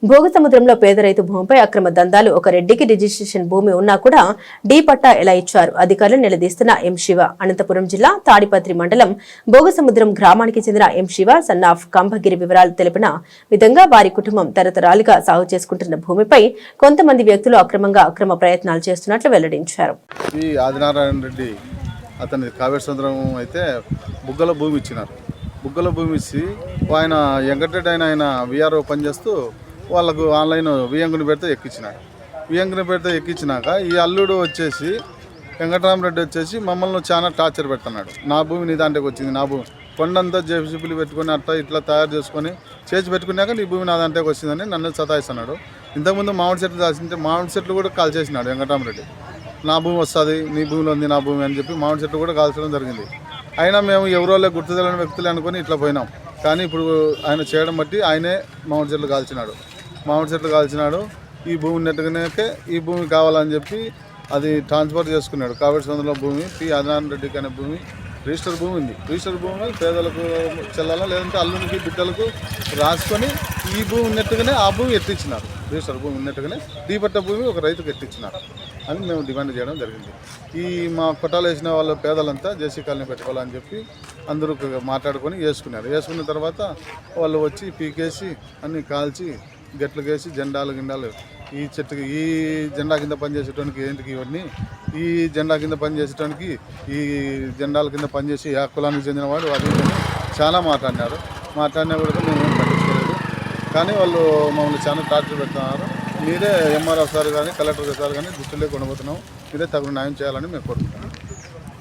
భోగసముద్రంలో పేద రైతు భూమిపై అక్రమ దందాలు. ఒక రెడ్డికి రిజిస్ట్రేషన్ భూమి ఉన్నా కూడా డి పట్టా ఎలా ఇచ్చారు? అధికారులు నిలదీస్తున్న ఎం శివ. అనంతపురం జిల్లా తాడిపత్రి మండలం భోగసముద్రం గ్రామానికి చెందిన ఎం శివ సన్ ఆఫ్ కంభగిరి వివరాలు తెలిపిన విధంగా వారి కుటుంబం తరతరాలుగా సాగు చేసుకుంటున్న భూమిపై కొంతమంది వ్యక్తులు అక్రమ ప్రయత్నాలు చేస్తున్నట్లు వెల్లడించారు. ఈ ఆదినారాయణ రెడ్డి అతని కావేరి సముద్రం అయితే బుగ్గల భూమి ఇచ్చినారు. బుగ్గల భూమి ఇచ్చి ఆయన వెంకటరెడ్డి ఆయన విఆర్ఓ పనిచేస్తూ వాళ్ళకు ఆన్లైన్ వియంకుని పెడితే ఎక్కించినాడు. వియంకుని పెడితే ఎక్కించినాక ఈ అల్లుడు వచ్చేసి వెంకటరామరెడ్డి వచ్చేసి మమ్మల్ని చాలా టార్చర్ పెడుతున్నాడు. నా భూమి నీ దాంట్లోకి వచ్చింది, నా భూమి కొండంతా జేసీబీలు పెట్టుకొని అట్లా ఇట్లా తయారు చేసుకొని చేసి పెట్టుకున్నాక నీ భూమి నా దాంట్లోకి వచ్చిందని నన్ను సతాయిస్తున్నాడు. ఇంతకుముందు మామిడి చెట్లు దాల్చింటే మామిడి చెట్లు కూడా కాల్ చేసినాడు వెంకటరామరెడ్డి. నా భూమి వస్తుంది, నీ భూమిలో ఉంది నా భూమి అని చెప్పి మామిడి చెట్లు కూడా కాల్చడం జరిగింది. అయినా మేము ఎవరోళ్ళే గుర్తు తెలియని వ్యక్తులు అనుకొని ఇట్లా పోయినాం. కానీ ఇప్పుడు ఆయన చేయడం బట్టి ఆయనే మామిడి చెట్లు కాల్చినాడు. ఈ భూమి నెట్టుకునేకే ఈ భూమి కావాలని చెప్పి అది ట్రాన్స్ఫర్ చేసుకున్నాడు. కావేరి సముద్రంలో భూమి పి ఆదినారాయణ రెడ్డికి అనే భూమి రిజిస్టర్ భూమి ఉంది. రిజిస్టర్ భూమి పేదలకు చెల్లాలా లేదంటే అల్లునికి బిడ్డలకు రాసుకొని ఈ భూమి నెట్టుగానే ఆ భూమి ఎత్తిచ్చినారు. రిజిస్టర్ భూమి నెట్టుగానే దీపట్ట భూమి ఒక రైతుకు ఎత్తిచ్చినారు అని మేము డిమాండ్ చేయడం జరిగింది. ఈ మా కొట్టాలు వేసిన వాళ్ళ పేదలంతా జేసీ కాలనీ పెట్టుకోవాలని చెప్పి అందరూ మాట్లాడుకొని వేసుకున్నారు. వేసుకున్న తర్వాత వాళ్ళు వచ్చి పీకేసి అన్నీ కాల్చి గట్లకేసి జెండాలు గిండాలు ఈ చెట్టుకి ఈ జెండా కింద పనిచేసేటానికి ఏంటికి ఇవన్నీ ఈ జెండా కింద పనిచేసేటానికి ఈ జెండాల కింద పనిచేసి ఆ కులానికి చెందినవాడు అది చాలా మాట్లాడినా కూడా మేము ఏం పట్టించుకోలేదు. కానీ వాళ్ళు మమ్మల్ని చాలా టార్చర్ పెడుతున్నారు. మీరే ఎంఆర్ఓ సార్ కానీ కలెక్టర్ సార్ కానీ దృష్టిలో కొనబోతున్నాం, మీరే తగిన న్యాయం చేయాలని మేము కోరుకుంటున్నాం.